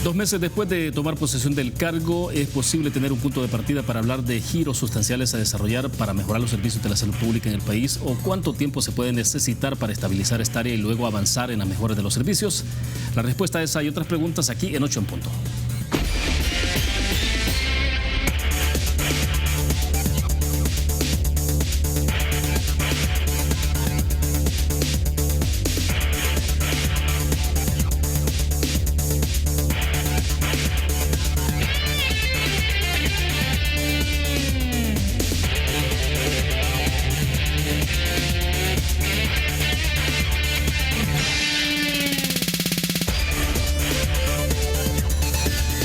2 meses después de tomar posesión del cargo, ¿es posible tener un punto de partida para hablar de giros sustanciales a desarrollar para mejorar los servicios de la salud pública en el país? ¿O cuánto tiempo se puede necesitar para estabilizar esta área y luego avanzar en la mejora de los servicios? La respuesta a esa y otras preguntas aquí en 8 en punto.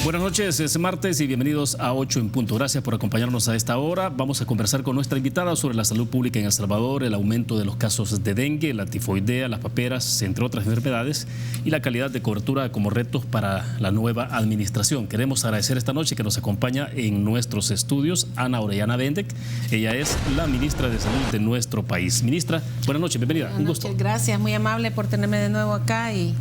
Buenas noches, es martes y bienvenidos a 8 en punto. Gracias por acompañarnos a esta hora. Vamos a conversar con nuestra invitada sobre la salud pública en El Salvador, el aumento de los casos de dengue, la tifoidea, las paperas, entre otras enfermedades, y la calidad de cobertura como retos para la nueva administración. Queremos agradecer esta noche que nos acompaña en nuestros estudios Ana Orellana Bendec. Ella es la ministra de Salud de nuestro país. Ministra, buenas noches, bienvenida. Un gusto. Gracias, muy amable por tenerme de nuevo acá y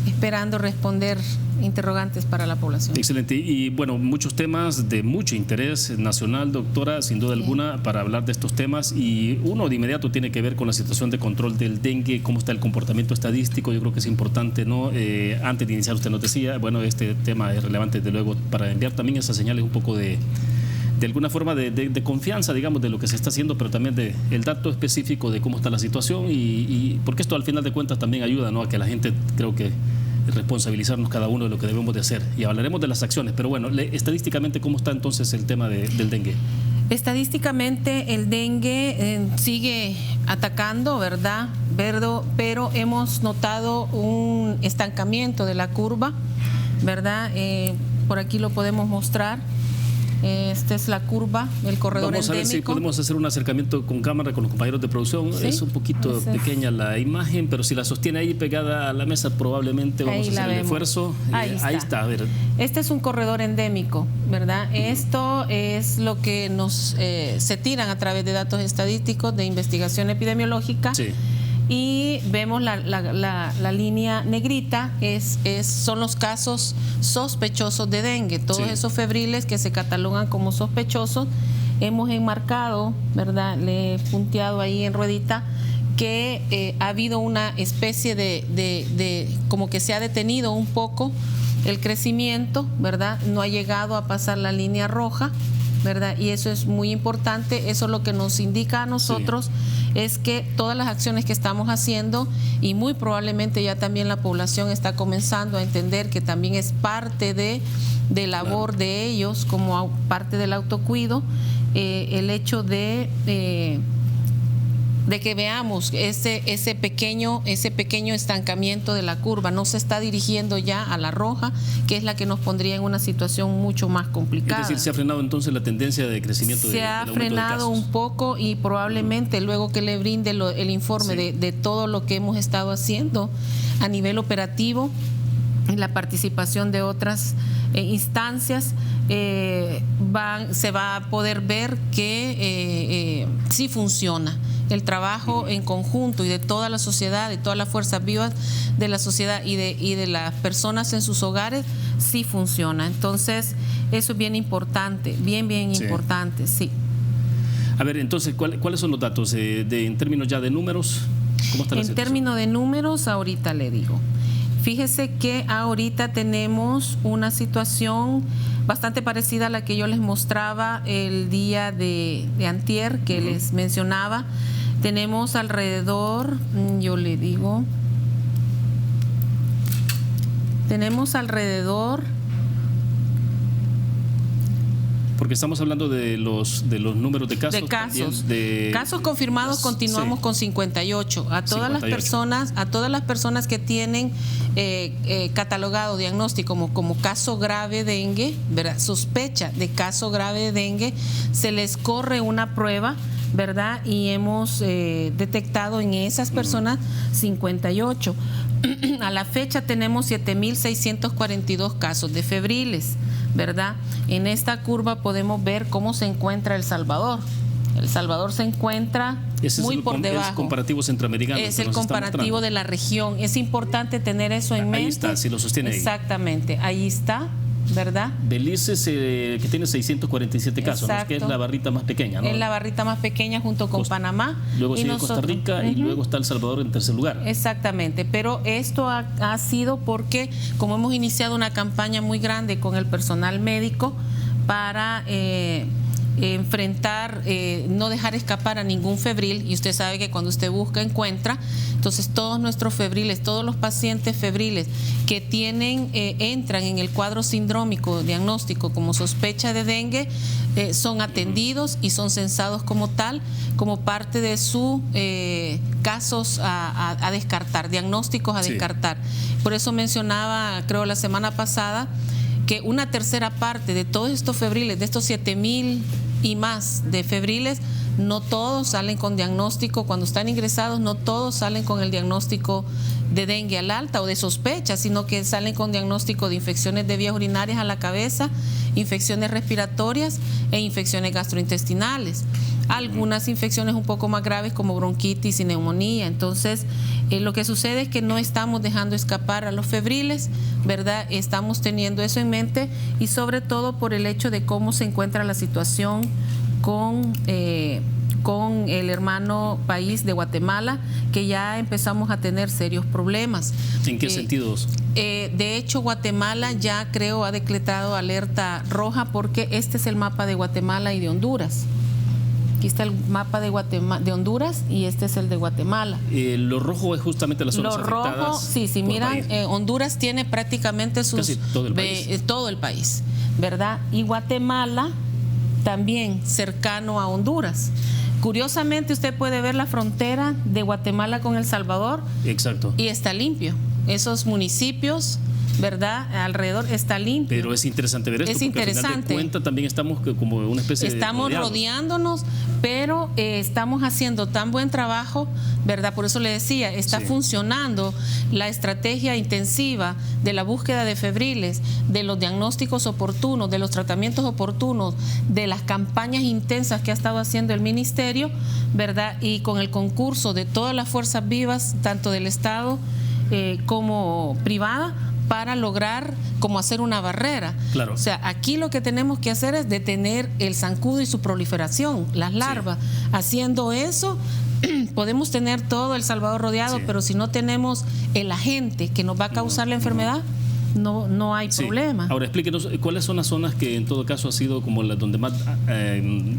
esperando responder interrogantes para la población. Excelente. Y bueno, muchos temas de mucho interés nacional, doctora, sin duda alguna, para hablar de estos temas. Y uno de inmediato tiene que ver con la situación de control del dengue, cómo está el comportamiento estadístico. Yo creo que es importante, ¿no? Antes de iniciar, usted nos decía, bueno, este tema es relevante, desde luego, para enviar también esas señales un poco de alguna forma de confianza, digamos, de lo que se está haciendo, pero también de el dato específico de cómo está la situación y porque esto al final de cuentas también ayuda, ¿no?, a que la gente, creo que responsabilizarnos cada uno de lo que debemos de hacer. Y hablaremos de las acciones, pero bueno, estadísticamente, ¿cómo está entonces el tema del dengue? Estadísticamente el dengue sigue atacando, ¿verdad? Pero hemos notado un estancamiento de la curva, ¿verdad? Por aquí lo podemos mostrar. Esta es la curva, el corredor endémico. Vamos a ver si podemos hacer un acercamiento con cámara con los compañeros de producción. ¿Sí? Es un poquito pequeña la imagen, pero si la sostiene ahí pegada a la mesa, probablemente vamos a hacer el esfuerzo. Ahí está, a ver. Este es un corredor endémico, ¿verdad? Esto es lo que se tiran a través de datos estadísticos de investigación epidemiológica. Sí. Y vemos la línea negrita, son los casos sospechosos de dengue, todos esos febriles que se catalogan como sospechosos. Hemos enmarcado, ¿verdad?, le he punteado ahí en ruedita, que ha habido una especie de como que se ha detenido un poco el crecimiento, ¿verdad? No ha llegado a pasar la línea roja, ¿verdad? Y eso es muy importante. Eso lo que nos indica a nosotros es que todas las acciones que estamos haciendo, y muy probablemente ya también la población está comenzando a entender que también es parte de labor de ellos, como parte del autocuido, el hecho de que veamos ese pequeño estancamiento de la curva. No se está dirigiendo ya a la roja, que es la que nos pondría en una situación mucho más complicada. Es decir, ¿se ha frenado entonces la tendencia de crecimiento del aumento de casos? Se ha frenado un poco y probablemente luego que le brinde el informe de todo lo que hemos estado haciendo a nivel operativo y la participación de otras instancias, se va a poder ver que sí funciona. El trabajo en conjunto y de toda la sociedad, de todas las fuerzas vivas de la sociedad y de las personas en sus hogares, sí funciona. Entonces, eso es bien importante, bien importante, sí. A ver, entonces, ¿cuáles son los datos en términos ya de números? ¿Cómo está la situación? En términos de números, ahorita le digo. Fíjese que ahorita tenemos una situación bastante parecida a la que yo les mostraba el día de antier, que les mencionaba. Tenemos alrededor, yo le digo, tenemos alrededor... Porque estamos hablando de los números de casos. Casos confirmados continuamos con 58. A todas las personas que tienen catalogado diagnóstico como caso grave de dengue, ¿verdad?, sospecha de caso grave de dengue, se les corre una prueba, ¿verdad? Y hemos detectado en esas personas 58. A la fecha tenemos 7.642 casos de febriles, ¿verdad? En esta curva podemos ver cómo se encuentra El Salvador. El Salvador se encuentra muy por debajo. Es el comparativo centroamericano. Es el comparativo de la región. Es importante tener eso en mente. Ahí está, si lo sostiene ahí. Exactamente, ahí está, ¿verdad? Belice, que tiene 647 casos, ¿no? Que es la barrita más pequeña, ¿no? Es la barrita más pequeña junto con Panamá. Luego sigue Costa Rica y luego está El Salvador en tercer lugar. Exactamente, pero esto ha sido porque, como hemos iniciado una campaña muy grande con el personal médico para enfrentar, no dejar escapar a ningún febril, y usted sabe que cuando usted busca, encuentra. Entonces todos nuestros febriles, todos los pacientes febriles que entran en el cuadro sindrómico diagnóstico como sospecha de dengue, son atendidos y son censados como tal, como parte de sus casos a descartar, diagnósticos a descartar. Por eso mencionaba, creo la semana pasada, que una tercera parte de todos estos febriles, de estos 7,000 y más de febriles, no todos salen con diagnóstico. Cuando están ingresados, no todos salen con el diagnóstico de dengue al alta o de sospecha, sino que salen con diagnóstico de infecciones de vías urinarias a la cabeza, infecciones respiratorias e infecciones gastrointestinales. Algunas infecciones un poco más graves como bronquitis y neumonía. Entonces, lo que sucede es que no estamos dejando escapar a los febriles, ¿verdad? Estamos teniendo eso en mente, y sobre todo por el hecho de cómo se encuentra la situación con el hermano país de Guatemala, que ya empezamos a tener serios problemas. ¿En qué sentidos? De hecho, Guatemala ya creo ha decretado alerta roja, porque este es el mapa de Guatemala y de Honduras. Aquí está el mapa de Honduras y este es el de Guatemala. Lo rojo es justamente las zonas afectadas. Lo rojo, sí, miran, Honduras tiene prácticamente casi todo el país, ¿verdad? Y Guatemala también cercano a Honduras. Curiosamente, usted puede ver la frontera de Guatemala con El Salvador. Exacto. Y está limpio. Esos municipios, ¿verdad? Alrededor está limpio. Pero es interesante ver esto. Es interesante. Al final de cuentas también estamos como una especie estamos rodeándonos, pero estamos haciendo tan buen trabajo, ¿verdad? Por eso le decía, está funcionando la estrategia intensiva de la búsqueda de febriles, de los diagnósticos oportunos, de los tratamientos oportunos, de las campañas intensas que ha estado haciendo el ministerio, ¿verdad? Y con el concurso de todas las fuerzas vivas, tanto del Estado como privada, para lograr como hacer una barrera. Claro. O sea, aquí lo que tenemos que hacer es detener el zancudo y su proliferación, las larvas. Haciendo eso, podemos tener todo El Salvador rodeado, pero si no tenemos el agente que nos va a causar la enfermedad, no hay problema. Ahora, explíquenos cuáles son las zonas que en todo caso ha sido como las donde más,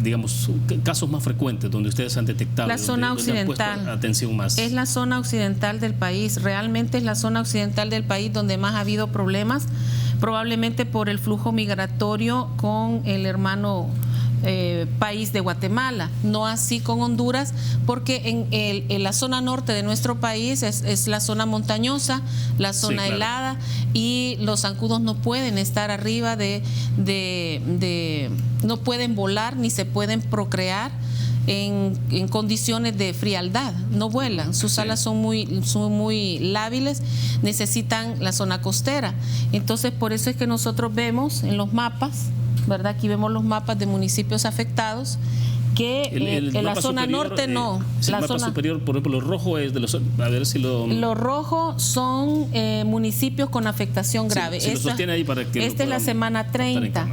digamos, casos más frecuentes, donde ustedes han detectado. La zona occidental. Donde han puesto atención más. Es la zona occidental del país. Realmente es la zona occidental del país donde más ha habido problemas, probablemente por el flujo migratorio con el hermano país de Guatemala, no así con Honduras, porque en la zona norte de nuestro país es la zona montañosa, la zona helada, y los zancudos no pueden estar arriba no pueden volar ni se pueden procrear en condiciones de frialdad, no vuelan, sus alas son muy lábiles, necesitan la zona costera. Entonces, por eso es que nosotros vemos en los mapas, ¿verdad? Aquí vemos los mapas de municipios afectados, que en la zona norte no. El mapa superior, por ejemplo, lo rojo es de los... A ver si lo... Lo rojo son municipios con afectación grave. Si lo sostiene ahí para que... Esta es la semana 30.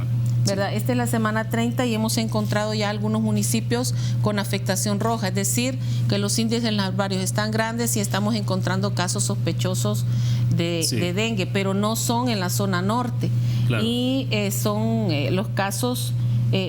¿Verdad? Esta es la semana 30 y hemos encontrado ya algunos municipios con afectación roja, es decir, que los índices en los barrios están grandes y estamos encontrando casos sospechosos de dengue, pero no son en la zona norte. Claro. Y los casos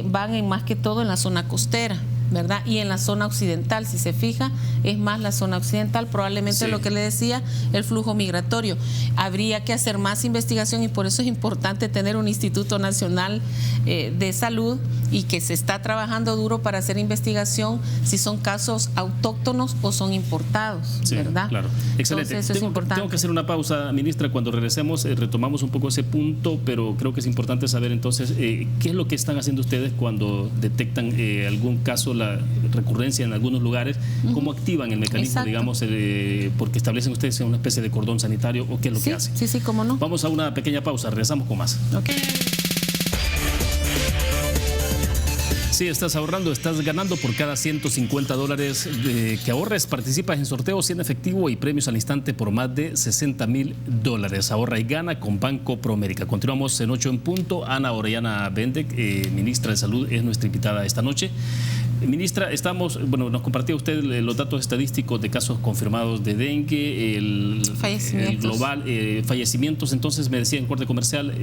van más que todo en la zona costera, ¿verdad? Y en la zona occidental, si se fija, es más la zona occidental, probablemente lo que le decía, el flujo migratorio. Habría que hacer más investigación y por eso es importante tener un Instituto Nacional de Salud y que se está trabajando duro para hacer investigación si son casos autóctonos o son importados, ¿verdad? Claro, excelente. Entonces, eso es importante. Tengo que hacer una pausa, ministra. Cuando regresemos retomamos un poco ese punto, pero creo que es importante saber entonces qué es lo que están haciendo ustedes cuando detectan algún caso, la recurrencia en algunos lugares, cómo activan el mecanismo, digamos, porque establecen ustedes una especie de cordón sanitario, o qué es lo que hacen. Sí, cómo no. Vamos a una pequeña pausa, regresamos con más. Okay. Sí, estás ahorrando, estás ganando por cada $150 que ahorres. Participas en sorteos en efectivo y premios al instante por más de $60,000. Ahorra y gana con Banco Promérica. Continuamos en 8 en punto. Ana Orellana Bendek, ministra de Salud, es nuestra invitada esta noche. Ministra, nos compartía usted los datos estadísticos de casos confirmados de dengue, el global, fallecimientos. Entonces, me decía en corte comercial,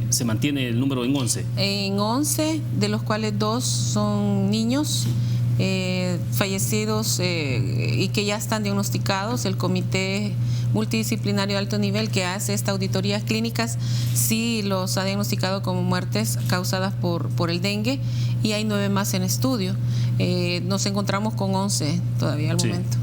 se mantiene el número en 11. En 11, de los cuales 2 son niños fallecidos y que ya están diagnosticados. El Comité Multidisciplinario de Alto Nivel que hace estas auditorías clínicas sí los ha diagnosticado como muertes causadas por el dengue, y hay 9 más en estudio. Nos encontramos con 11 todavía al momento.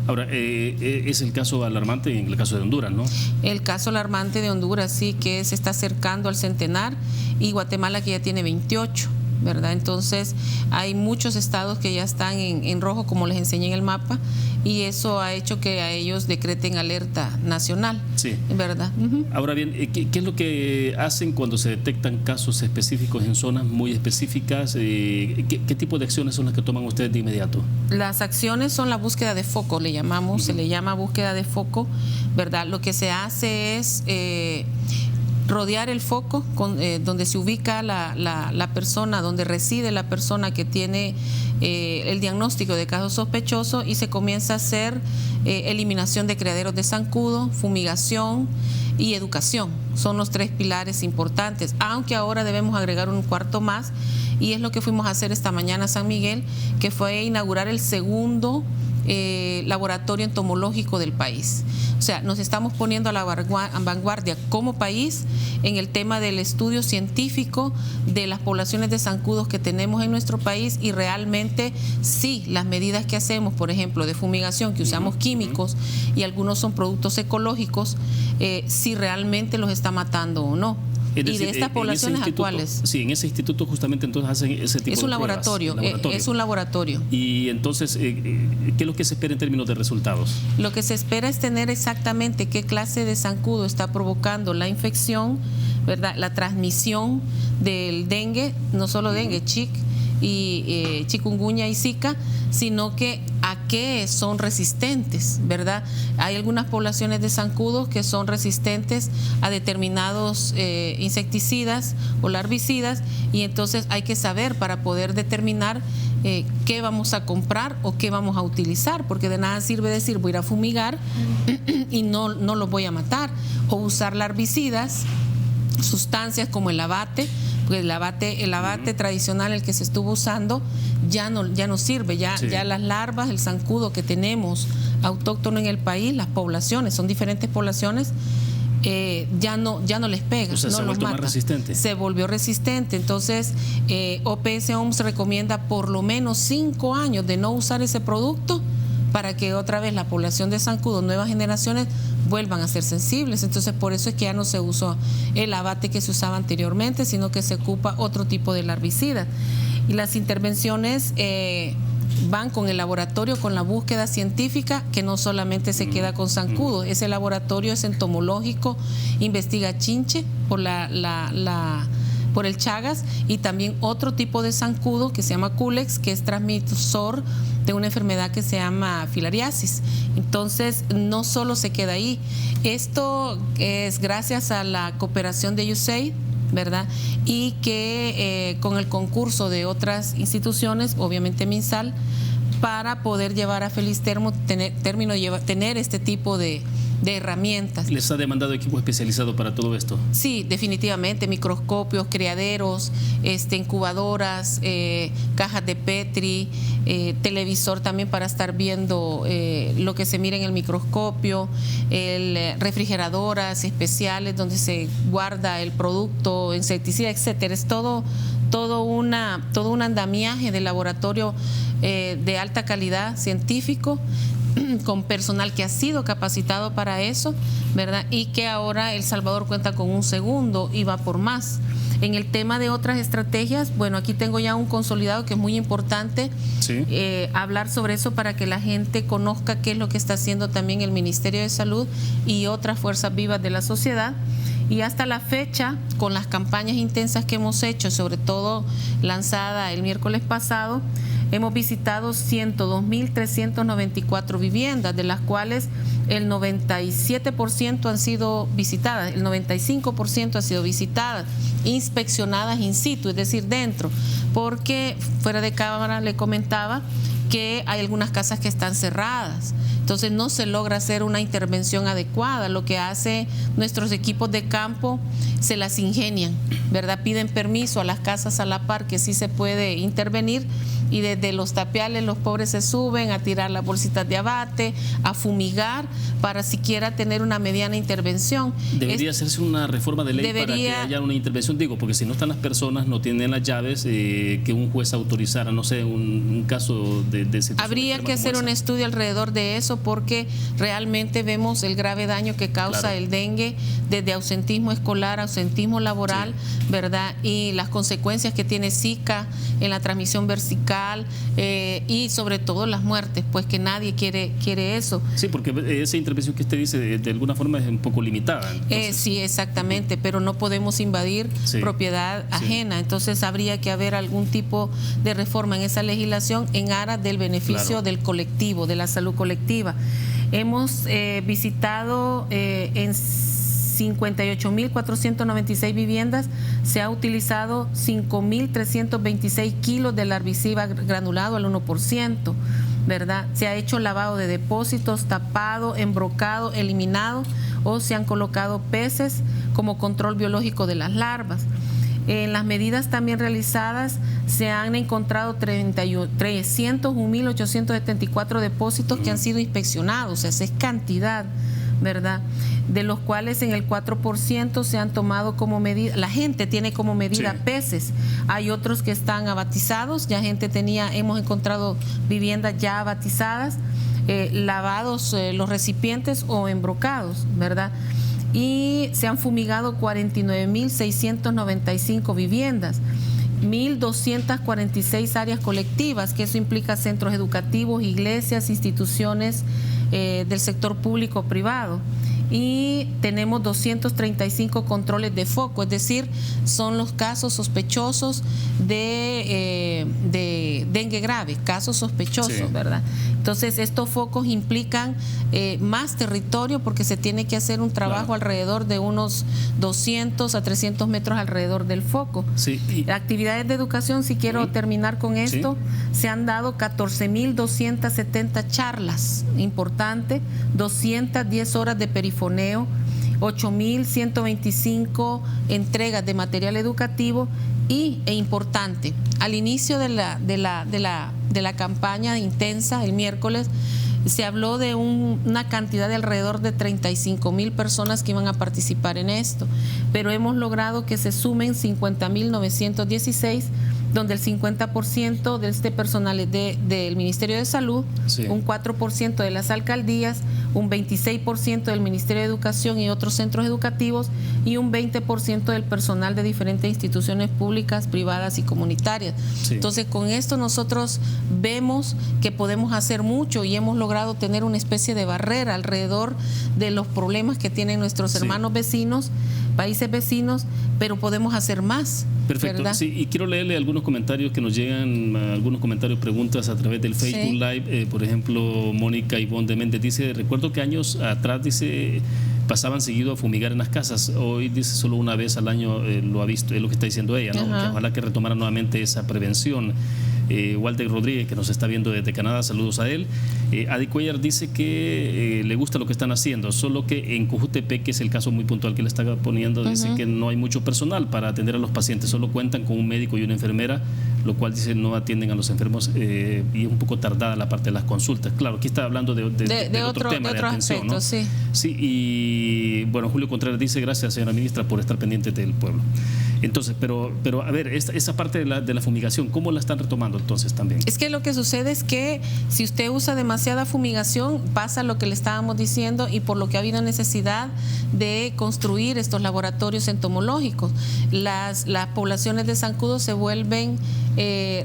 Ahora, es el caso alarmante en el caso de Honduras, ¿no? El caso alarmante de Honduras, sí, que se está acercando al centenar, y Guatemala, que ya tiene 28. ¿Verdad? Entonces hay muchos estados que ya están en rojo, como les enseñé en el mapa, y eso ha hecho que a ellos decreten alerta nacional. Sí. ¿Verdad? Ahora bien, ¿qué es lo que hacen cuando se detectan casos específicos en zonas muy específicas? ¿Qué tipo de acciones son las que toman ustedes de inmediato? Las acciones son la búsqueda de foco, le llamamos, se le llama búsqueda de foco, ¿verdad? Lo que se hace es rodear el foco donde se ubica la persona, donde reside la persona que tiene el diagnóstico de caso sospechoso, y se comienza a hacer eliminación de criaderos de zancudo, fumigación y educación. Son los 3 pilares importantes, aunque ahora debemos agregar un cuarto más, y es lo que fuimos a hacer esta mañana a San Miguel, que fue inaugurar el segundo laboratorio entomológico del país. O sea, nos estamos poniendo a la vanguardia como país en el tema del estudio científico de las poblaciones de zancudos que tenemos en nuestro país, y realmente sí, las medidas que hacemos, por ejemplo, de fumigación, que usamos químicos y algunos son productos ecológicos, si realmente los está matando o no. Es decir, y de estas poblaciones actuales. Sí, en ese instituto justamente entonces hacen ese tipo de pruebas. Es un laboratorio. Y entonces, ¿qué es lo que se espera en términos de resultados? Lo que se espera es tener exactamente qué clase de zancudo está provocando la infección, ¿verdad? La transmisión del dengue, no solo dengue, y chikungunya y zika, sino que a qué son resistentes, ¿verdad? Hay algunas poblaciones de zancudos que son resistentes a determinados insecticidas o larvicidas, y entonces hay que saber para poder determinar qué vamos a comprar o qué vamos a utilizar, porque de nada sirve decir voy a ir a fumigar y no los voy a matar, o usar larvicidas, sustancias como el abate. Pues el abate tradicional, el que se estuvo usando, ya no sirve, ya las larvas, el zancudo que tenemos autóctono en el país, las poblaciones, son diferentes poblaciones, ya no les pega, o sea, no se los mata. Más resistente. Se volvió resistente. Entonces OPS-OMS recomienda por lo menos 5 años de no usar ese producto para que otra vez la población de zancudo, nuevas generaciones, vuelvan a ser sensibles. Entonces, por eso es que ya no se usó el abate que se usaba anteriormente, sino que se ocupa otro tipo de larvicida. Y las intervenciones van con el laboratorio, con la búsqueda científica, que no solamente se queda con zancudo. Ese laboratorio es entomológico, investiga chinche por por el Chagas, y también otro tipo de zancudo que se llama Culex, que es transmisor de una enfermedad que se llama filariasis. Entonces, no solo se queda ahí. Esto es gracias a la cooperación de USAID, ¿verdad? Y que con el concurso de otras instituciones, obviamente MinSal, para poder llevar a Feliz tener este tipo de herramientas. ¿Les ha demandado equipo especializado para todo esto? Sí, definitivamente, microscopios, criaderos, incubadoras, cajas de Petri, televisor también para estar viendo lo que se mira en el microscopio, refrigeradoras especiales donde se guarda el producto, insecticida, etcétera. Es todo un andamiaje de laboratorio de alta calidad científico, con personal que ha sido capacitado para eso, ¿verdad? Y que ahora El Salvador cuenta con un segundo y va por más. En el tema de otras estrategias, bueno, aquí tengo ya un consolidado que es muy importante, sí, hablar sobre eso para que la gente conozca qué es lo que está haciendo también el Ministerio de Salud y otras fuerzas vivas de la sociedad. Y hasta la fecha, con las campañas intensas que hemos hecho, sobre todo lanzada el miércoles pasado, hemos visitado 102.394 viviendas, de las cuales el 97% han sido visitadas, el 95% han sido visitadas, inspeccionadas in situ, es decir, dentro, porque fuera de cámara le comentaba que hay algunas casas que están cerradas. Entonces no se logra hacer una intervención adecuada. Lo que hace nuestros equipos de campo, se las ingenian, ¿verdad? Piden permiso a las casas a la par que sí se puede intervenir, y desde los tapiales los pobres se suben a tirar las bolsitas de abate, a fumigar, para siquiera tener una mediana intervención. Debería hacerse una reforma de ley para que haya una intervención, digo, porque si no están las personas, no tienen las llaves, que un juez autorizara, no sé, un caso de situación. Habría que hacer un estudio alrededor de eso, porque realmente vemos el grave daño que causa el dengue, desde ausentismo escolar, ausentismo laboral, ¿verdad? Y las consecuencias que tiene Zika en la transmisión vertical, y sobre todo las muertes, pues que nadie quiere eso. Sí, porque esa intervención que usted dice de alguna forma es un poco limitada. Sí, exactamente, pero no podemos invadir propiedad ajena. Entonces habría que haber algún tipo de reforma en esa legislación en aras del beneficio del colectivo, de la salud colectiva. Hemos visitado en 58.496 viviendas, se ha utilizado 5.326 kilos del herbicida granulado al 1%, ¿verdad? Se ha hecho lavado de depósitos, tapado, embrocado, eliminado, o se han colocado peces como control biológico de las larvas. En las medidas también realizadas se han encontrado 301.874 depósitos que han sido inspeccionados, o sea, esa es cantidad, ¿verdad? De los cuales en el 4% se han tomado como medida, la gente tiene como medida peces. Hay otros que están abatizados, ya gente hemos encontrado viviendas ya abatizadas, lavados los recipientes o embrocados, ¿verdad? Y se han fumigado 49.695 viviendas, 1.246 áreas colectivas, que eso implica centros educativos, iglesias, instituciones del sector público o privado. Y tenemos 235 controles de foco, es decir, son los casos sospechosos de dengue grave, casos sospechosos, ¿verdad? Entonces, estos focos implican más territorio, porque se tiene que hacer un trabajo alrededor de unos 200 a 300 metros alrededor del foco. Actividades de educación, si quiero terminar con esto, se han dado 14.270 charlas importantes, 210 horas de perifoneo, 8.125 entregas de material educativo e importante. Al inicio de la campaña intensa, el miércoles, se habló de una cantidad de alrededor de 35.000 personas que iban a participar en esto, pero hemos logrado que se sumen 50.916, donde el 50% de este personal es del Ministerio de Salud, un 4% de las alcaldías, un 26% del Ministerio de Educación y otros centros educativos, y un 20% del personal de diferentes instituciones públicas, privadas y comunitarias. Entonces, con esto nosotros vemos que podemos hacer mucho, y hemos logrado tener una especie de barrera alrededor de los problemas que tienen nuestros hermanos vecinos, países vecinos, pero podemos hacer más. Perfecto, ¿verdad? Sí, y quiero leerle algunos comentarios que nos llegan, algunos comentarios, preguntas a través del Facebook Live. Por ejemplo, Mónica Ivonne de Méndez dice: recuerdo que años atrás, dice, pasaban seguido a fumigar en las casas. Hoy, dice, solo una vez al año lo ha visto, es lo que está diciendo ella, ¿no? Que ojalá que retomara nuevamente esa prevención. Walter Rodríguez, que nos está viendo desde Canadá, saludos a él. Adi Cuellar dice que le gusta lo que están haciendo, solo que en Cojutepec, que es el caso muy puntual que le está poniendo, dice que no hay mucho personal para atender a los pacientes, solo cuentan con un médico y una enfermera, lo cual dice no atienden a los enfermos, y es un poco tardada la parte de las consultas. Claro, aquí está hablando de otro tema, de atención, aspecto, ¿no? Sí, y bueno, Julio Contreras dice: gracias, señora ministra, por estar pendiente del pueblo. Entonces, pero a ver, esa parte de la fumigación, ¿cómo la están retomando entonces también? Es que lo que sucede es que si usted usa demasiada fumigación, pasa lo que le estábamos diciendo, y por lo que ha habido necesidad de construir estos laboratorios entomológicos, las poblaciones de zancudos se vuelven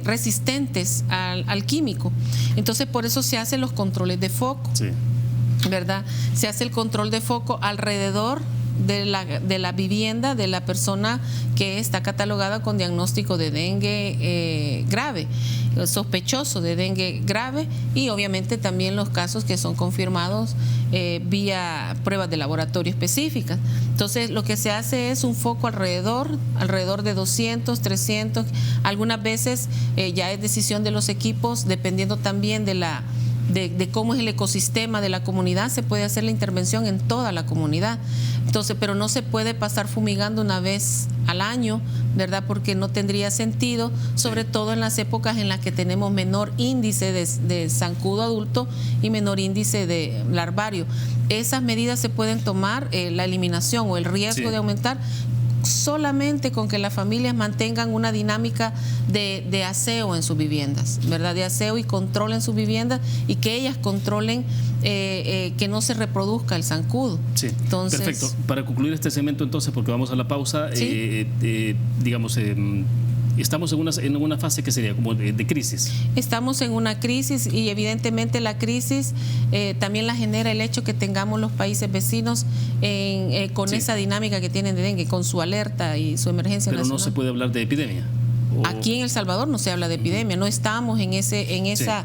resistentes al químico. Entonces, por eso se hacen los controles de foco, ¿verdad? Se hace el control de foco alrededor de la vivienda de la persona que está catalogada con diagnóstico de dengue grave, sospechoso de dengue grave, y obviamente también los casos que son confirmados vía pruebas de laboratorio específicas. Entonces lo que se hace es un foco alrededor de 200, 300, algunas veces ya es decisión de los equipos, dependiendo también de cómo es el ecosistema de la comunidad, se puede hacer la intervención en toda la comunidad. Entonces, pero no se puede pasar fumigando una vez al año, ¿verdad? Porque no tendría sentido, sobre todo en las épocas en las que tenemos menor índice de zancudo adulto y menor índice de larvario. Esas medidas se pueden tomar, la eliminación o el riesgo de aumentar, solamente con que las familias mantengan una dinámica de aseo en sus viviendas, ¿verdad? De aseo y control en sus viviendas, y que ellas controlen que no se reproduzca el zancudo. Sí, entonces, perfecto. Para concluir este segmento entonces, porque vamos a la pausa, ¿sí? Digamos, estamos en una fase que sería como de crisis. Estamos en una crisis, y evidentemente la crisis también la genera el hecho que tengamos los países vecinos con esa dinámica que tienen de dengue, con su alerta y su emergencia nacional. Pero no se puede hablar de epidemia. Aquí en El Salvador no se habla de epidemia, no estamos en esa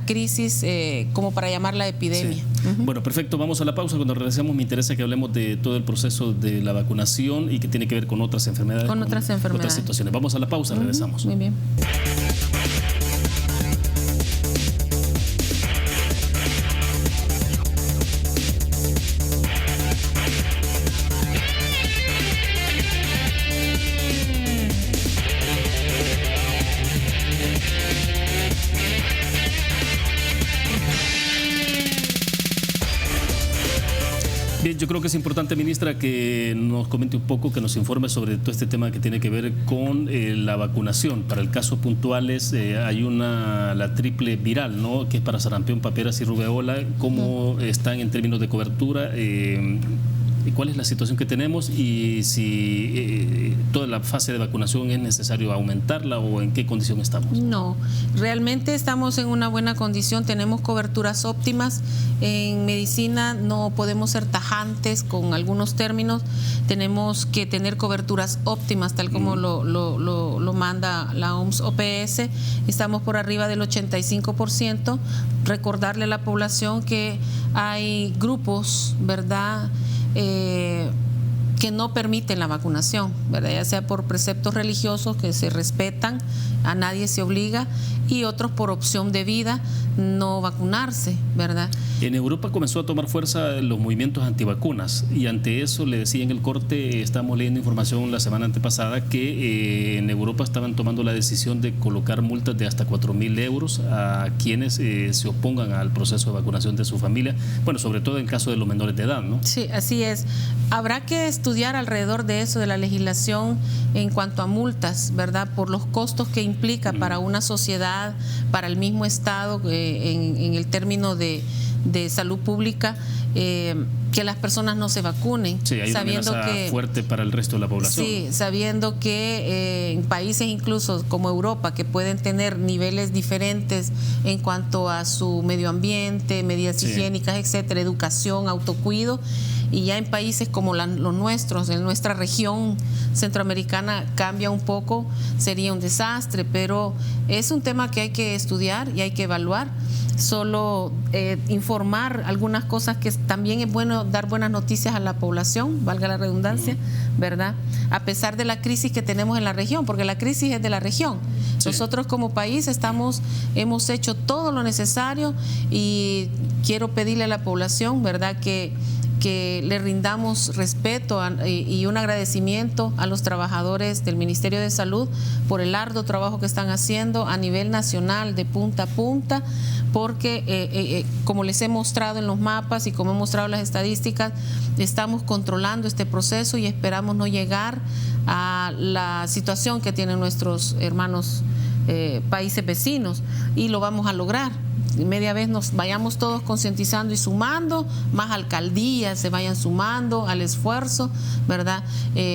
crisis como para llamarla epidemia. Sí. Bueno, perfecto, vamos a la pausa. Cuando regresemos me interesa que hablemos de todo el proceso de la vacunación y que tiene que ver con otras enfermedades. Con otras situaciones. Vamos a la pausa, regresamos. Muy bien. Bien, yo creo que es importante, ministra, que nos comente un poco, que nos informe sobre todo este tema que tiene que ver con la vacunación. Para el caso puntuales hay la triple viral, ¿no?, que es para sarampión, paperas y rubeola. ¿Cómo están en términos de cobertura? ¿Cuál es la situación que tenemos? Y si toda la fase de vacunación es necesario aumentarla, o en qué condición estamos. No, realmente estamos en una buena condición, tenemos coberturas óptimas. En medicina no podemos ser tajantes con algunos términos, tenemos que tener coberturas óptimas tal como lo manda la OMS-OPS. Estamos por arriba del 85%. Recordarle a la población que hay grupos, ¿verdad?, que no permiten la vacunación, ¿verdad?, ya sea por preceptos religiosos que se respetan, a nadie se obliga, y otros por opción de vida no vacunarse, ¿verdad? En Europa comenzó a tomar fuerza los movimientos antivacunas, y ante eso, le decía en el corte, estamos leyendo información la semana antepasada que en Europa estaban tomando la decisión de colocar multas de hasta 4.000 euros a quienes se opongan al proceso de vacunación de su familia, bueno, sobre todo en caso de los menores de edad, ¿no? Sí, así es. Habrá que estudiar alrededor de eso, de la legislación en cuanto a multas, ¿verdad?, por los costos que implica para una sociedad, para el mismo Estado, en el término de salud pública, que las personas no se vacunen. Sí, hay una amenaza fuerte para el resto de la población. Sí, sabiendo que en países incluso como Europa, que pueden tener niveles diferentes en cuanto a su medio ambiente, medidas higiénicas, etcétera, educación, autocuido, y ya en países como los nuestros, en nuestra región centroamericana cambia un poco, sería un desastre, pero es un tema que hay que estudiar y hay que evaluar. Solo informar algunas cosas, que también es bueno dar buenas noticias a la población, valga la redundancia, ¿verdad? A pesar de la crisis que tenemos en la región, porque la crisis es de la región. Sí. Nosotros como país hemos hecho todo lo necesario, y quiero pedirle a la población, ¿verdad?, que le rindamos respeto y un agradecimiento a los trabajadores del Ministerio de Salud por el arduo trabajo que están haciendo a nivel nacional, de punta a punta, porque como les he mostrado en los mapas y como he mostrado las estadísticas, estamos controlando este proceso y esperamos no llegar a la situación que tienen nuestros hermanos países vecinos, y lo vamos a lograr. Media vez nos vayamos todos concientizando y sumando, más alcaldías se vayan sumando al esfuerzo, ¿verdad?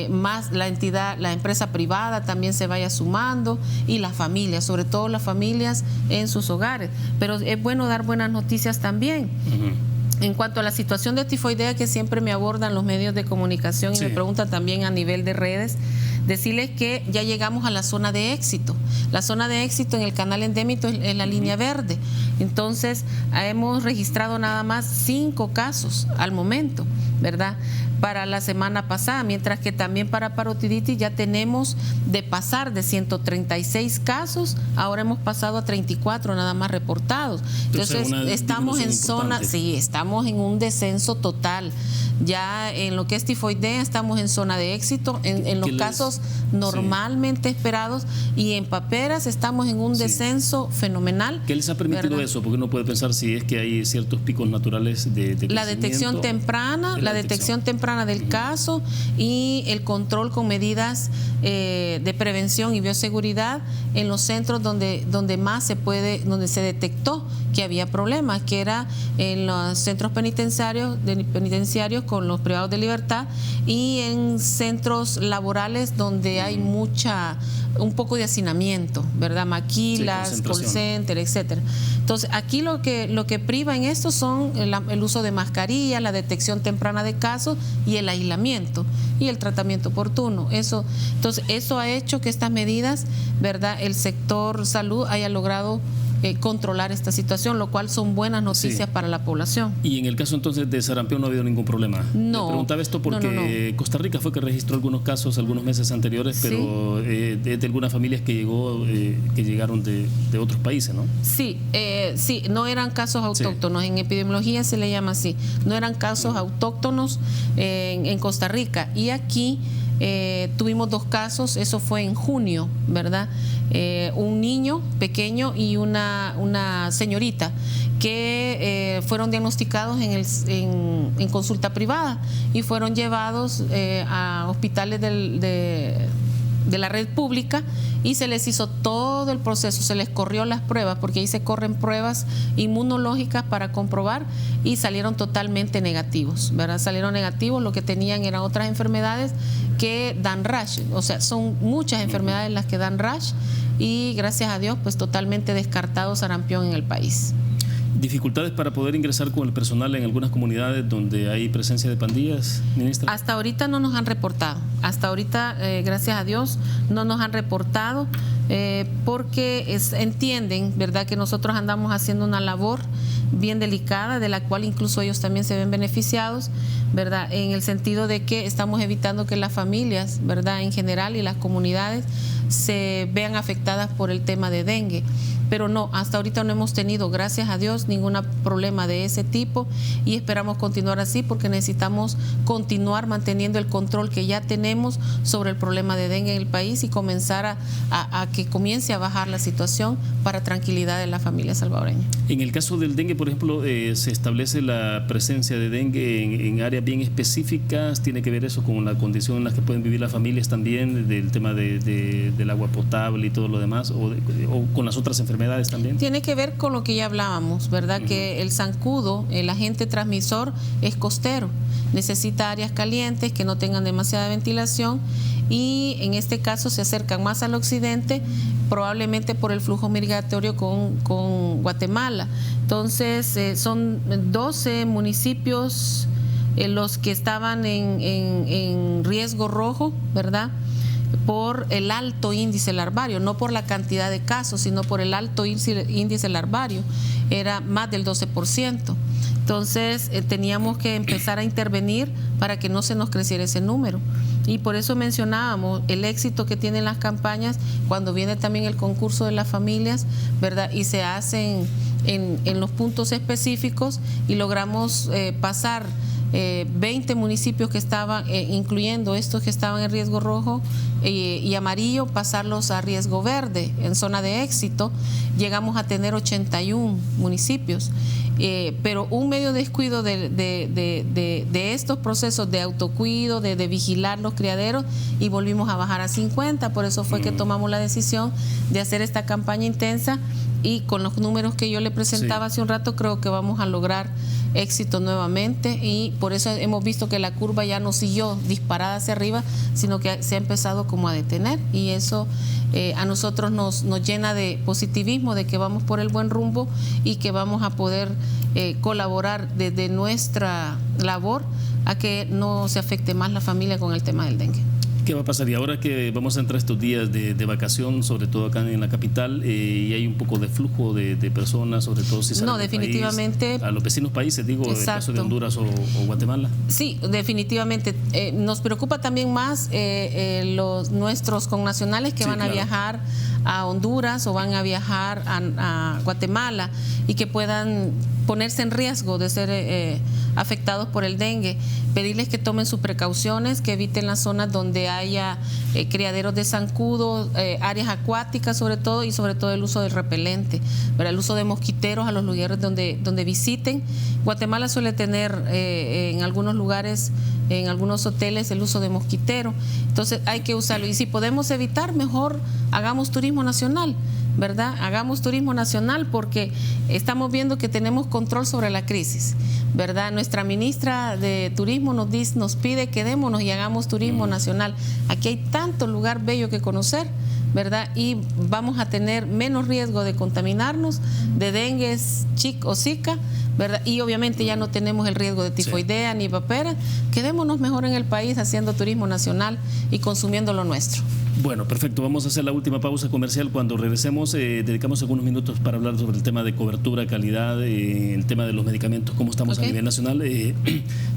Más la entidad, la empresa privada también se vaya sumando, y las familias, sobre todo las familias en sus hogares. Pero es bueno dar buenas noticias también. En cuanto a la situación de tifoidea que siempre me abordan los medios de comunicación y me preguntan también a nivel de redes, decirles que ya llegamos a la zona de éxito. La zona de éxito en el canal endémico es la línea verde. Entonces, hemos registrado nada más 5 casos al momento, ¿verdad?, para la semana pasada, mientras que también para parotiditis ya tenemos de pasar de 136 casos, ahora hemos pasado a 34 nada más reportados. Entonces estamos en zona, sí, estamos en un descenso total. Ya en lo que es tifoidea estamos en zona de éxito, en los casos normalmente esperados, y en paperas estamos en un descenso fenomenal. ¿Qué les ha permitido eso? Porque uno puede pensar si es que hay ciertos picos naturales de la detección temprana, la detección temprana del caso y el control con medidas de prevención y bioseguridad en los centros donde más se detectó que había problemas, que era en los centros penitenciarios con los privados de libertad y en centros laborales donde hay un poco de hacinamiento, ¿verdad? Maquilas, call center, etcétera. Entonces, aquí lo que priva en esto son el uso de mascarilla, la detección temprana de casos y el aislamiento y el tratamiento oportuno. Entonces, eso ha hecho que estas medidas, ¿verdad?, el sector salud haya logrado controlar esta situación, lo cual son buenas noticias para la población. Y en el caso entonces de sarampión no ha habido ningún problema. No. Me preguntaba esto porque Costa Rica fue que registró algunos casos algunos meses anteriores, pero de algunas familias que llegaron de otros países, ¿no? Sí, no eran casos autóctonos. En epidemiología se le llama así. No eran casos autóctonos en Costa Rica. Y aquí tuvimos 2 casos, eso fue en junio, ¿verdad? Un niño pequeño y una señorita que fueron diagnosticados en consulta privada y fueron llevados a hospitales de la red pública y se les hizo todo el proceso, se les corrió las pruebas, porque ahí se corren pruebas inmunológicas para comprobar, y salieron totalmente negativos, ¿verdad? Salieron negativos, lo que tenían eran otras enfermedades que dan rash, o sea, son muchas enfermedades las que dan rash, y gracias a Dios pues totalmente descartado sarampión en el país. ¿Dificultades para poder ingresar con el personal en algunas comunidades donde hay presencia de pandillas, ministra? Hasta ahorita no nos han reportado. Hasta ahorita, gracias a Dios, no nos han reportado porque entienden, ¿verdad?, que nosotros andamos haciendo una labor bien delicada, de la cual incluso ellos también se ven beneficiados, ¿verdad?, en el sentido de que estamos evitando que las familias, ¿verdad?, en general, y las comunidades se vean afectadas por el tema de dengue. Pero no, hasta ahorita no hemos tenido, gracias a Dios, ningún problema de ese tipo, y esperamos continuar así porque necesitamos continuar manteniendo el control que ya tenemos sobre el problema de dengue en el país y comenzar a que comience a bajar la situación para tranquilidad de la familia salvadoreña. En el caso del dengue, por ejemplo, se establece la presencia de dengue en áreas bien específicas. ¿Tiene que ver eso con la condición en la que pueden vivir las familias también, del tema del agua potable y todo lo demás, o con las otras enfermedades también? Tiene que ver con lo que ya hablábamos, ¿verdad? Que el zancudo, el agente transmisor, es costero, necesita áreas calientes que no tengan demasiada ventilación, y en este caso se acercan más al occidente, probablemente por el flujo migratorio con Guatemala. Entonces son 12 municipios los que estaban en riesgo rojo, ¿verdad?, por el alto índice larvario, no por la cantidad de casos, sino por el alto índice larvario, era más del 12%. Entonces teníamos que empezar a intervenir para que no se nos creciera ese número. Y por eso mencionábamos el éxito que tienen las campañas cuando viene también el concurso de las familias, ¿verdad? Y se hacen en los puntos específicos, y logramos pasar 20 municipios que estaban, incluyendo estos que estaban en riesgo rojo y amarillo, pasarlos a riesgo verde en zona de éxito. Llegamos a tener 81 municipios, pero un medio descuido de estos procesos de autocuido, de vigilar los criaderos, y volvimos a bajar a 50. Por eso fue que tomamos la decisión de hacer esta campaña intensa, y con los números que yo le presentaba hace un rato, creo que vamos a lograr éxito nuevamente, y por eso hemos visto que la curva ya no siguió disparada hacia arriba, sino que se ha empezado como a detener, y eso a nosotros nos llena de positivismo, de que vamos por el buen rumbo y que vamos a poder colaborar desde nuestra labor a que no se afecte más la familia con el tema del dengue. ¿Qué va a pasar? Y ahora que vamos a entrar estos días de vacación, sobre todo acá en la capital, y hay un poco de flujo de personas, sobre todo si salen definitivamente país, a los vecinos países, digo, en el caso de Honduras o Guatemala. Sí, definitivamente. Nos preocupa también más nuestros connacionales que van a viajar a Honduras o van a viajar a Guatemala y que puedan ponerse en riesgo de ser afectados por el dengue. Pedirles que tomen sus precauciones, que eviten las zonas donde haya criaderos de zancudos, áreas acuáticas sobre todo, y sobre todo el uso del repelente, ¿verdad? El uso de mosquiteros a los lugares donde visiten. Guatemala suele tener en algunos lugares, en algunos hoteles, el uso de mosquitero, entonces hay que usarlo, y si podemos evitar, mejor hagamos turismo nacional, ¿verdad? Hagamos turismo nacional, porque estamos viendo que tenemos control sobre la crisis, ¿verdad? Nuestra ministra de Turismo nos pide quedémonos y hagamos turismo nacional. Aquí hay tanto lugar bello que conocer, ¿verdad? Y vamos a tener menos riesgo de contaminarnos de dengue, o zika, ¿verdad? Y obviamente ya no tenemos el riesgo de tifoidea ni papera. Quedémonos mejor en el país haciendo turismo nacional y consumiendo lo nuestro. Bueno, perfecto. Vamos a hacer la última pausa comercial. Cuando regresemos, dedicamos algunos minutos para hablar sobre el tema de cobertura, calidad, el tema de los medicamentos, cómo estamos a nivel nacional.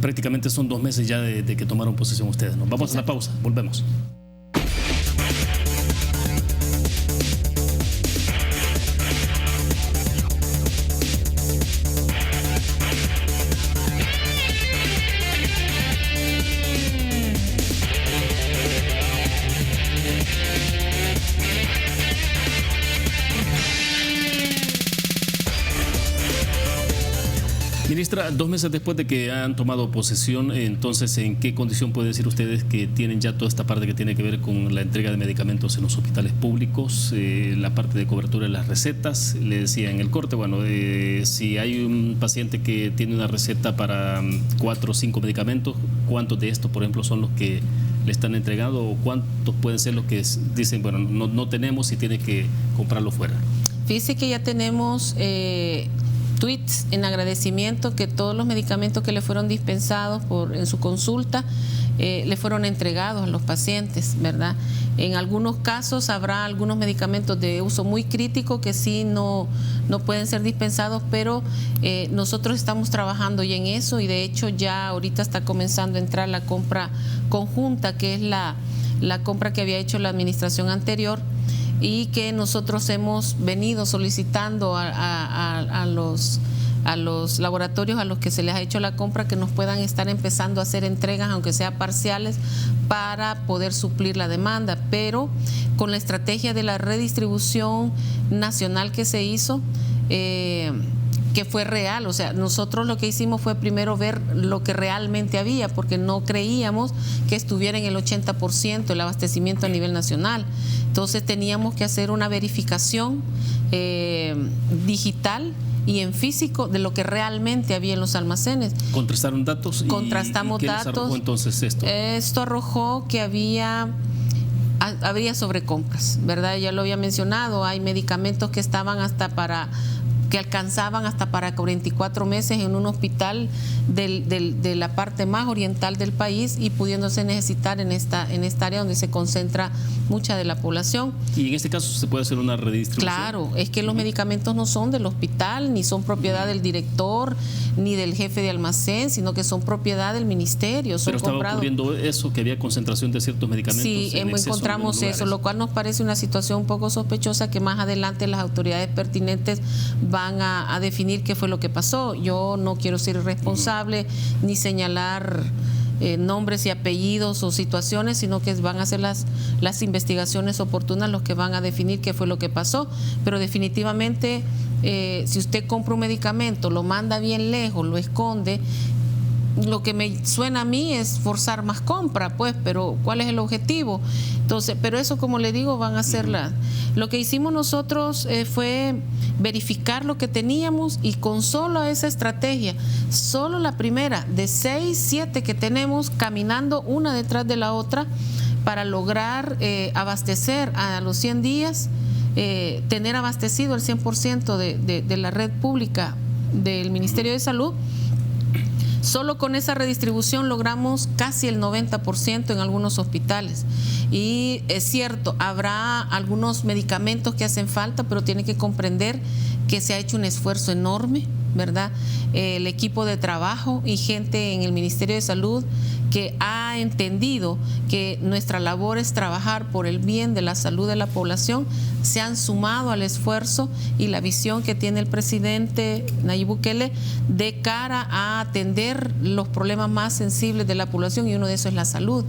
Prácticamente son 2 meses ya de que tomaron posesión ustedes, ¿no? Vamos a la pausa, volvemos. Ministra, 2 meses después de que han tomado posesión, entonces, ¿en qué condición puede decir ustedes que tienen ya toda esta parte que tiene que ver con la entrega de medicamentos en los hospitales públicos, la parte de cobertura de las recetas? Le decía en el corte, bueno, si hay un paciente que tiene una receta para 4 o 5 medicamentos, ¿cuántos de estos, por ejemplo, son los que le están entregando, o cuántos pueden ser los que dicen, bueno, no tenemos y tiene que comprarlo fuera? Fíjese que ya tenemos tweets en agradecimiento que todos los medicamentos que le fueron dispensados en su consulta le fueron entregados a los pacientes, ¿verdad? En algunos casos habrá algunos medicamentos de uso muy crítico que sí no pueden ser dispensados, pero nosotros estamos trabajando ya en eso, y de hecho ya ahorita está comenzando a entrar la compra conjunta, que es la compra que había hecho la administración anterior, y que nosotros hemos venido solicitando a los laboratorios a los que se les ha hecho la compra, que nos puedan estar empezando a hacer entregas, aunque sea parciales, para poder suplir la demanda. Pero con la estrategia de la redistribución nacional que se hizo, que fue real, o sea, nosotros lo que hicimos fue primero ver lo que realmente había, porque no creíamos que estuviera en el 80% el abastecimiento a nivel nacional. Entonces teníamos que hacer una verificación digital y en físico de lo que realmente había en los almacenes. ¿Contrastaron datos? Contrastamos ¿Y qué datos. les arrojó entonces esto? Esto arrojó que habría sobrecompras, ¿verdad? Ya lo había mencionado, hay medicamentos que estaban que alcanzaban hasta para 44 meses en un hospital de la parte más oriental del país, y pudiéndose necesitar en esta área donde se concentra mucha de la población. ¿Y en este caso se puede hacer una redistribución? Claro, es que los medicamentos no son del hospital, ni son propiedad del director, ni del jefe de almacén, sino que son propiedad del ministerio. Pero estaba ocurriendo eso, que había concentración de ciertos medicamentos. Sí, encontramos eso, lo cual nos parece una situación un poco sospechosa, que más adelante las autoridades pertinentes van a definir qué fue lo que pasó. Yo no quiero ser irresponsable ni señalar nombres y apellidos o situaciones, sino que van a ser las investigaciones oportunas los que van a definir qué fue lo que pasó. Pero definitivamente, si usted compra un medicamento, lo manda bien lejos, lo esconde, lo que me suena a mí es forzar más compra, pues, pero ¿cuál es el objetivo? Entonces, pero eso, como le digo, van a ser lo que hicimos nosotros fue verificar lo que teníamos, y con solo esa estrategia, solo la primera de 6, 7 que tenemos, caminando una detrás de la otra para lograr abastecer a los 100 días, tener abastecido el 100% de la red pública del Ministerio de Salud. Solo con esa redistribución logramos casi el 90% en algunos hospitales. Y es cierto, habrá algunos medicamentos que hacen falta, pero tiene que comprender que se ha hecho un esfuerzo enorme, ¿verdad? El equipo de trabajo y gente en el Ministerio de Salud que ha entendido que nuestra labor es trabajar por el bien de la salud de la población, se han sumado al esfuerzo y la visión que tiene el presidente Nayib Bukele de cara a atender los problemas más sensibles de la población, y uno de esos es la salud.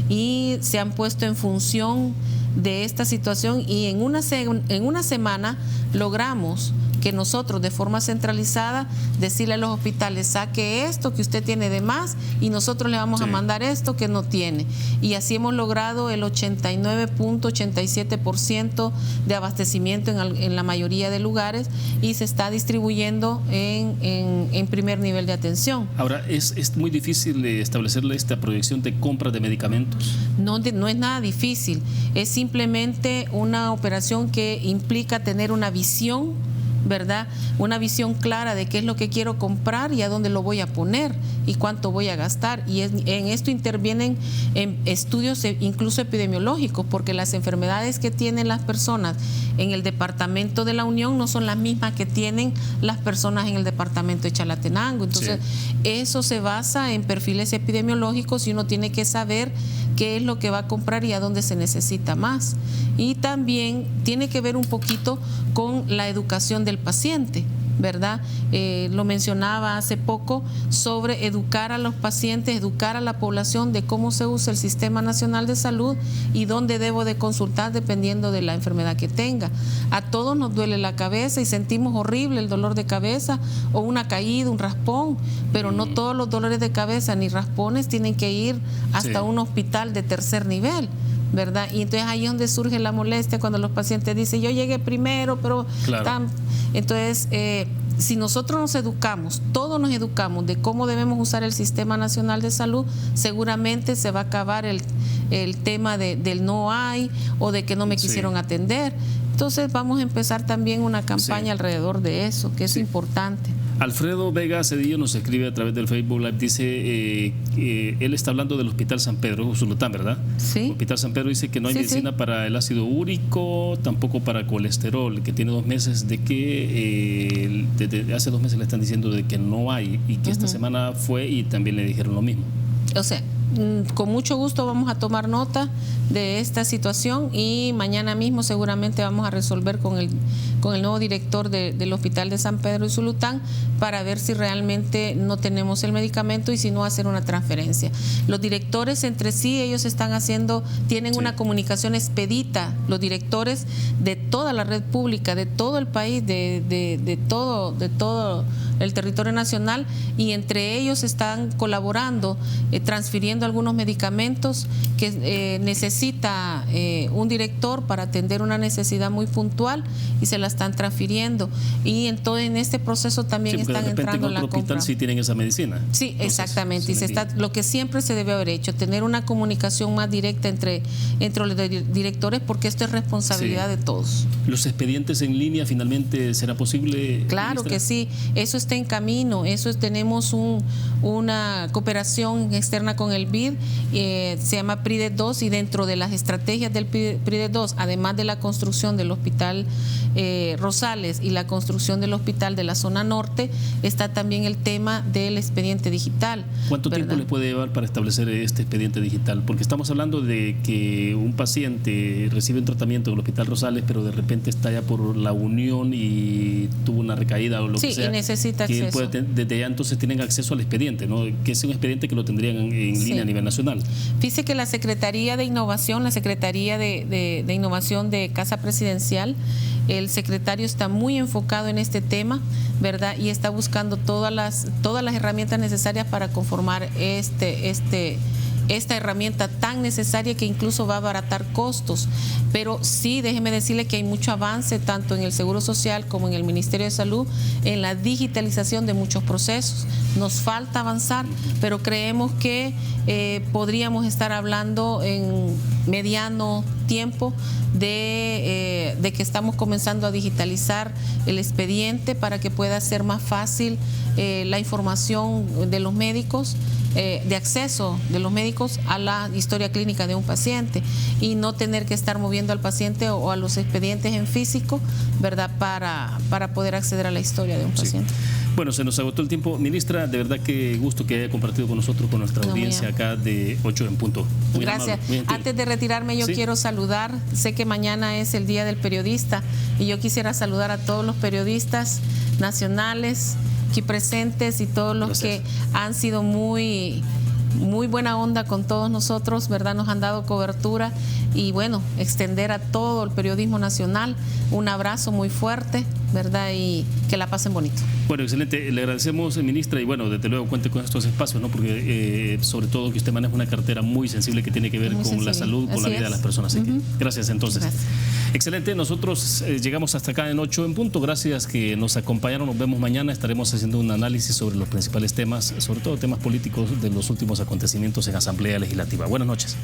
Y se han puesto en función de esta situación, y en una semana logramos que nosotros, de forma centralizada, decirle a los hospitales: saque esto que usted tiene de más y nosotros le vamos a mandar esto que no tiene. Y así hemos logrado el 89.87% de abastecimiento en la mayoría de lugares, y se está distribuyendo en primer nivel de atención. Ahora, ¿es muy difícil establecerle esta proyección de compra de medicamentos? No es nada difícil, es simplemente una operación que implica tener una visión, ¿verdad? Una visión clara de qué es lo que quiero comprar y a dónde lo voy a poner y cuánto voy a gastar. Y en esto intervienen estudios incluso epidemiológicos, porque las enfermedades que tienen las personas en el departamento de La Unión no son las mismas que tienen las personas en el departamento de Chalatenango. Entonces, eso se basa en perfiles epidemiológicos, y uno tiene que saber qué es lo que va a comprar y a dónde se necesita más. Y también tiene que ver un poquito con la educación del paciente, ¿verdad? Lo mencionaba hace poco sobre educar a los pacientes, educar a la población de cómo se usa el Sistema Nacional de Salud y dónde debo de consultar dependiendo de la enfermedad que tenga. A todos nos duele la cabeza y sentimos horrible el dolor de cabeza o una caída, un raspón, pero no todos los dolores de cabeza ni raspones tienen que ir hasta un hospital de tercer nivel, ¿verdad? Y entonces ahí es donde surge la molestia cuando los pacientes dicen: yo llegué primero, pero... Claro. Entonces, si nosotros nos educamos, todos nos educamos de cómo debemos usar el Sistema Nacional de Salud, seguramente se va a acabar el tema del no hay, o de que no me quisieron atender. Entonces vamos a empezar también una campaña alrededor de eso, que es importante. Alfredo Vega Cedillo nos escribe a través del Facebook Live, dice, él está hablando del Hospital San Pedro, Usulután, ¿verdad? Sí. Hospital San Pedro dice que no hay medicina para el ácido úrico, tampoco para colesterol, que tiene 2 meses de que, desde hace 2 meses le están diciendo de que no hay, y que esta semana fue y también le dijeron lo mismo. O sea, con mucho gusto vamos a tomar nota de esta situación, y mañana mismo seguramente vamos a resolver con el nuevo director del Hospital de San Pedro Usulután para ver si realmente no tenemos el medicamento y si no hacer una transferencia. Los directores entre sí, ellos tienen una comunicación expedita, los directores de toda la red pública, de todo el país, de todo el territorio nacional, y entre ellos están colaborando, transfiriendo algunos medicamentos que necesita un director para atender una necesidad muy puntual, y se la están transfiriendo. Y en este proceso también están entrando en la compra. Hospital sí tienen esa medicina. Sí, entonces, exactamente. Y lo que siempre se debe haber hecho, tener una comunicación más directa entre los directores, porque esto es responsabilidad de todos. ¿Los expedientes en línea finalmente será posible? Claro que sí, eso está en camino. Tenemos una cooperación externa con el BID, se llama PRIDE 2, y dentro de las estrategias del PRIDE 2, además de la construcción del Hospital Rosales y la construcción del hospital de la zona norte, está también el tema del expediente digital. ¿Cuánto tiempo les puede llevar para establecer este expediente digital? Porque estamos hablando de que un paciente recibe un tratamiento en el Hospital Rosales, pero de repente está ya por La Unión y tuvo una recaída o lo que sea. Sí, y necesita acceso. Desde ya entonces tienen acceso al expediente, ¿no? Que es un expediente que lo tendrían en línea a nivel nacional. Fíjese que la Secretaría de Innovación, la Secretaría de Innovación de Casa Presidencial, El secretario está muy enfocado en este tema, ¿verdad? Y está buscando todas las herramientas necesarias para conformar esta herramienta tan necesaria que incluso va a abaratar costos. Pero sí, déjeme decirle que hay mucho avance tanto en el Seguro Social como en el Ministerio de Salud en la digitalización de muchos procesos. Nos falta avanzar, pero creemos que podríamos estar hablando en mediano tiempo de que estamos comenzando a digitalizar el expediente para que pueda ser más fácil la información de los médicos, de acceso de los médicos a la historia clínica de un paciente y no tener que estar moviendo al paciente o a los expedientes en físico, ¿verdad? Para poder acceder a la historia de un paciente. Bueno, se nos agotó el tiempo. Ministra, de verdad que gusto que haya compartido con nosotros, con nuestra audiencia acá de 8 en punto. Muy gracias. Antes de retirarme, yo quiero saludar, sé que mañana es el Día del Periodista y yo quisiera saludar a todos los periodistas nacionales aquí presentes y todos los que han sido muy buena onda con todos nosotros, ¿verdad? Nos han dado cobertura y bueno, extender a todo el periodismo nacional un abrazo muy fuerte, ¿verdad? Y que la pasen bonito. Bueno, excelente. Le agradecemos, ministra, y bueno, desde luego cuente con estos espacios, ¿no? Porque sobre todo que usted maneja una cartera muy sensible que tiene que ver con la salud, con la vida de las personas. Así que, gracias entonces. Gracias. Excelente. Nosotros llegamos hasta acá en 8 en punto. Gracias que nos acompañaron. Nos vemos mañana. Estaremos haciendo un análisis sobre los principales temas, sobre todo temas políticos de los últimos acontecimientos en Asamblea Legislativa. Buenas noches.